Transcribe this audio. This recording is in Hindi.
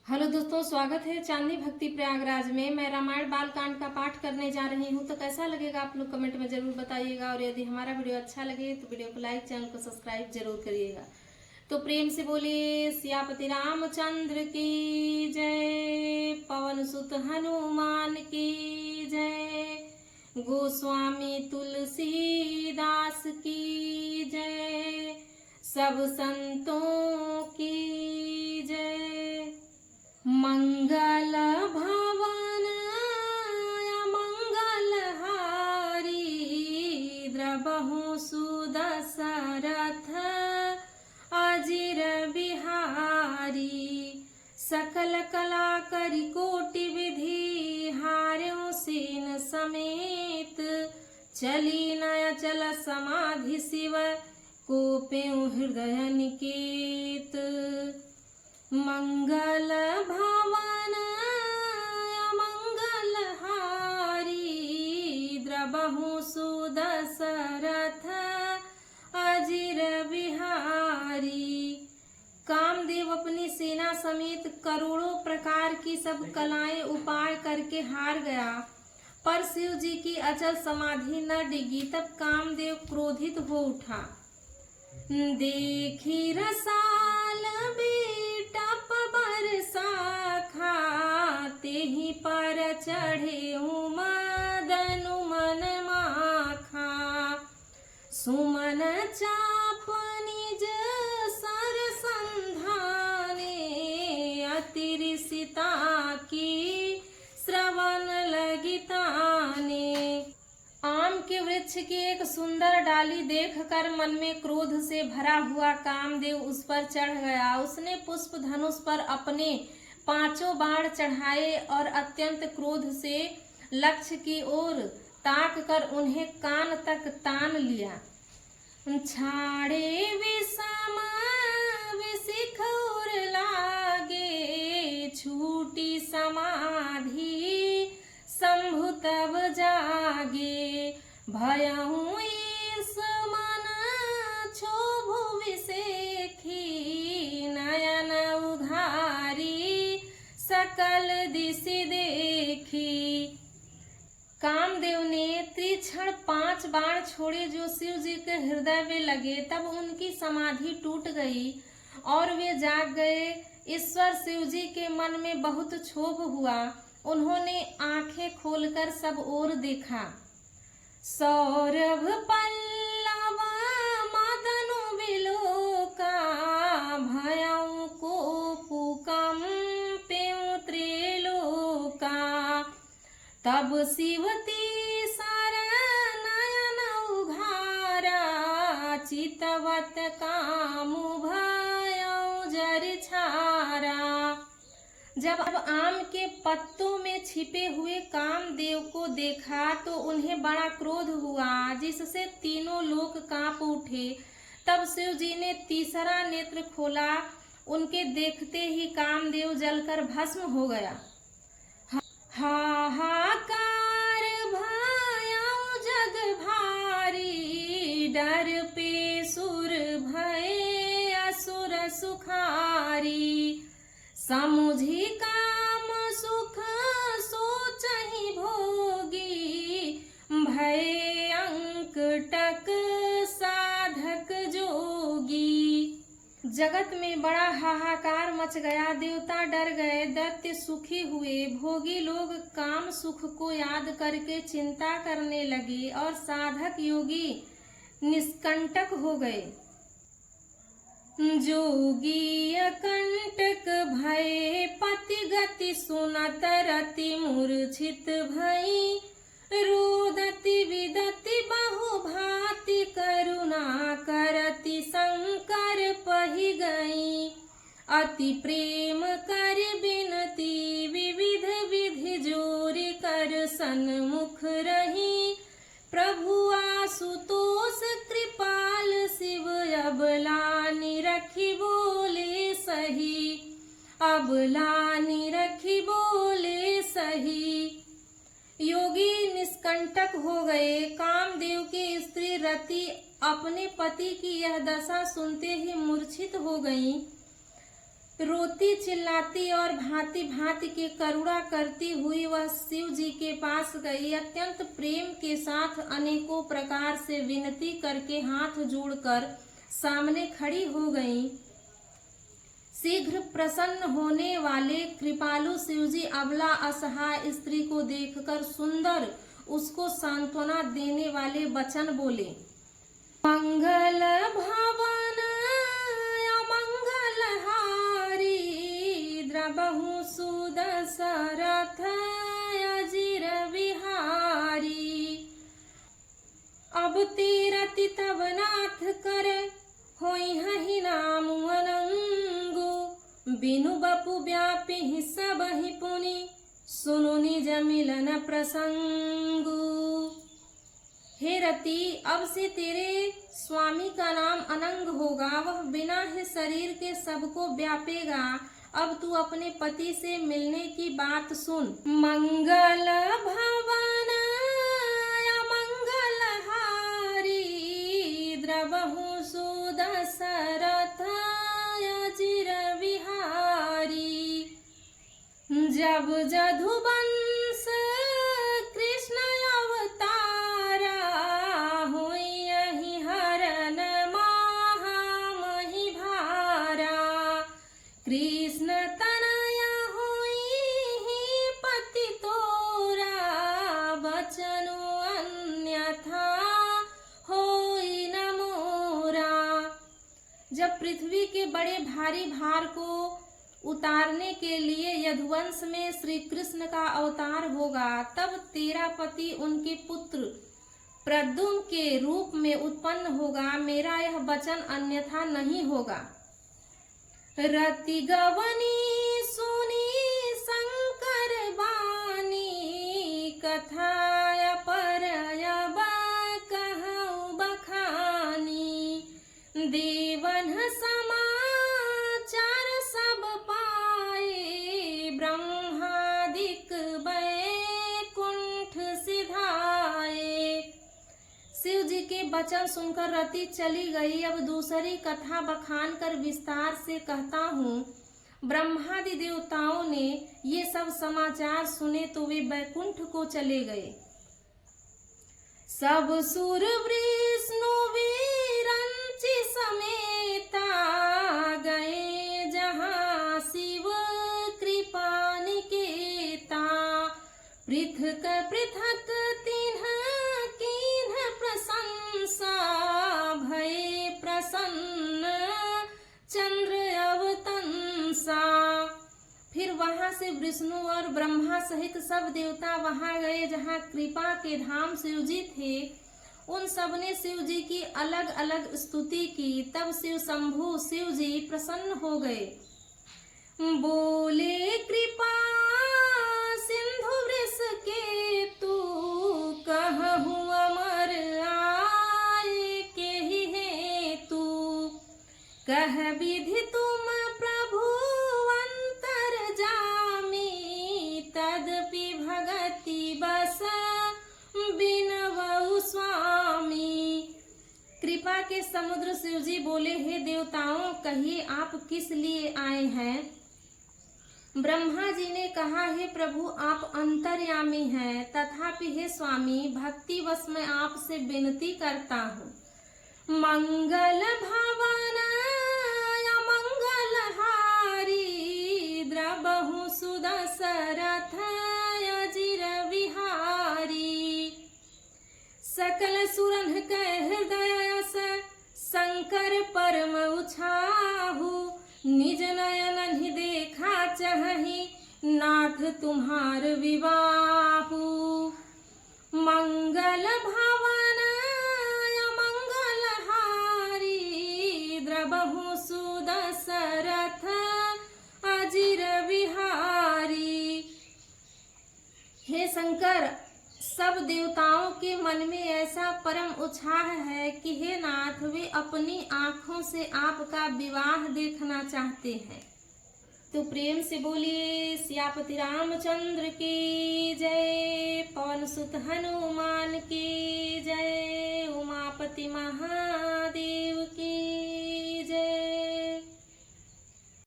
हेलो दोस्तों, स्वागत है चांदनी भक्ति प्रयागराज में। मैं रामायण बालकांड का पाठ करने जा रही हूँ। तो कैसा लगेगा आप लोग कमेंट में जरूर बताइएगा। और यदि हमारा वीडियो अच्छा लगे तो वीडियो को लाइक, चैनल को सब्सक्राइब जरूर करिएगा। तो प्रेम से बोलिए सियापति रामचंद्र की जय, पवन सुत हनुमान की जय, गोस्वामी तुलसीदास की जय, सब संतों की जय। मंगल भवन मंगल हारी, द्रबहु सुदशरथ अजिर बिहारी, सकल कला करि कोटि विधि, हार्यों सेन समेत, चली नय चल समाधि शिव, कोप्यों हृदय निकेत। मंगल भवन मंगल हारी, द्रबहु सुदशरथ अजिर बिहारी। कामदेव अपनी सेना समेत करोड़ों प्रकार की सब कलाएं उपाय करके हार गया, पर शिव जी की अचल समाधि न डिगी। तब कामदेव क्रोधित हो उठा। देखी रसाल बेटप बरसाखा, तेहि पर चढ़े मदनु मन माखा, सुमन चाप निज सर संधाने, अतिरिसिता की श्रवण लगिताने। आम के वृक्ष की एक सुंदर डाली देखकर मन में क्रोध से भरा हुआ कामदेव उस पर चढ़ गया। उसने पुष्प धनुष पर अपने 5 बाण चढ़ाए और अत्यंत क्रोध से लक्ष्य की ओर ताक कर उन्हें कान तक तान लिया। छाड़े विषम विशिख उर लागे, छूटी समाधि शंभु तब जागे, भयहु ईश मन क्षोभु विसेखी, नयन उघारी सकल दिशि देखी। कामदेव ने त्रिक्षण 5 बाण छोड़े जो शिव जी के हृदय में लगे। तब उनकी समाधि टूट गई और वे जाग गए। ईश्वर शिव जी के मन में बहुत क्षोभ हुआ। उन्होंने आंखें खोलकर सब ओर देखा। सौरभ पल्लव मदनु बिलोका, भयउ कोपु कंप्यों त्रिलोका, तब शिवती सर नयन उघारा, चितवत कामु भयउ जरि छारा। जब आम के पत्तों में छिपे हुए कामदेव को देखा तो उन्हें बड़ा क्रोध हुआ, जिससे तीनों लोक कांप उठे। तब शिव जी ने तीसरा नेत्र खोला। उनके देखते ही कामदेव जलकर भस्म हो गया। हाहाकार भयउ जग भारी, डर पे सुर भय असुर सुखारी, समुझी काम सुख सोचहि भोगी, भय अंकटक साधक जोगी। जगत में बड़ा हाहाकार मच गया। देवता डर गए, दैत्य सुखी हुए, भोगी लोग काम सुख को याद करके चिंता करने लगे और साधक योगी निष्कंटक हो गए। जोगी अकंटक भय पति गति सुनत, रति मूर्छित भई, रोदति विदति बहु भांति, करुणा करति शंकर पहि गई, अति प्रेम कर बिनती, विविध विधि जोरि कर सन्मुख रही, प्रभु आशुतोष कृपाल शिव, अबलानि रखी बोले सही, अबलानि रखी बोले सही। योगी निष्कंटक हो गए। कामदेव की स्त्री रति अपने पति की यह दशा सुनते ही मूर्छित हो गईं। रोती चिल्लाती और भांति भांति के करुणा करती हुई वह शिव जी के पास गई। अत्यंत प्रेम के साथ अनेकों प्रकार से विनती करके हाथ जोड़कर सामने खड़ी हो गई। शीघ्र प्रसन्न होने वाले कृपालु शिवजी अबला असहाय स्त्री को देखकर सुंदर उसको सांत्वना देने वाले वचन बोले। मंगल भवन अमंगलहारी द्रबहु सुदशरथ अजिर विहारी। अब तीरति तब नाथ कर होई हहि नाम अनंगु। बिनु बपु व्यापी सब ही पुनि सुनु निज मिलन प्रसंगु। हे रति, अब से तेरे स्वामी का नाम अनंग होगा, वह बिना ही शरीर के सबको व्यापेगा। अब तू अपने पति से मिलने की बात सुन। मंगल भवन अमंगलहारी द्रबहु सुदशरथ अजिर विहारी। जब जदुवंश कृष्ण अवतारा होई यही हरन महामहि भारा। कृष्ण तनया होई ही पति तोरा बचनु अन्यथा होई न मोरा। जब पृथ्वी के बड़े भारी भार को उतारने के लिए यदुवंश में श्री कृष्ण का अवतार होगा, तब तेरा पति उनके पुत्र प्रद्युम्न के रूप में उत्पन्न होगा। मेरा यह वचन अन्यथा नहीं होगा। रति गवनी सुनी शंकर बानी कथा परयब कहु बखानी। देवन समाचार सब पाए ब्रह्मादिक बैकुंठ सिधाए। शिव जी के वचन सुनकर रति चली गई। अब दूसरी कथा बखान कर विस्तार से कहता हूँ। ब्रह्मादि देवताओं ने ये सब समाचार सुने तो वे बैकुंठ को चले गए। सब सुर विष्णु विरंचि समेता गए जहाँ शिव कृपा निकेता। पृथक पृथक तिन्ह किन्ह प्रशंसा भये प्रसन्न चंद्र अवतंसा। फिर वहां से विष्णु और ब्रह्मा सहित सब देवता वहां गए जहां कृपा के धाम शिव जी थे। उन सब ने शिव जी की अलग अलग स्तुति की। तब शिव शंभु शिव जी प्रसन्न हो गए। बोले कृपा सिंधु वृष के तू कहहु अमर आए के ही है तू। कह विधि तुम प्रभु अंतर जामी तदपि भगति बस बिनवउ स्वामी। कृपा के समुद्र शिव जी बोले, हे देवताओं, कहिए आप किस लिए आए हैं। ब्रह्मा जी ने कहा, हे प्रभु आप अंतर्यामी हैं, तथापि हे स्वामी भक्ति वश मैं आपसे विनती करता हूँ। मंगल भवन अमंगलहारी द्रबहु सुदशरथ अजिर विहारी। सकल सुरन कह हृदय शंकर परम उछाहु। निज नयन ही देखा चहहि नाथ तुम्हार विवाहु। मंगल भवन अमंगलहारी द्रबहु सुदशरथ अजिर विहारी। हे शंकर, सब देवताओं के मन में ऐसा परम उत्साह है कि हे नाथ, वे अपनी आंखों से आपका विवाह देखना चाहते हैं। तो प्रेम से बोलिए सियापति रामचंद्र की जय, पवन सुत हनुमान की जय, उमापति महादेव की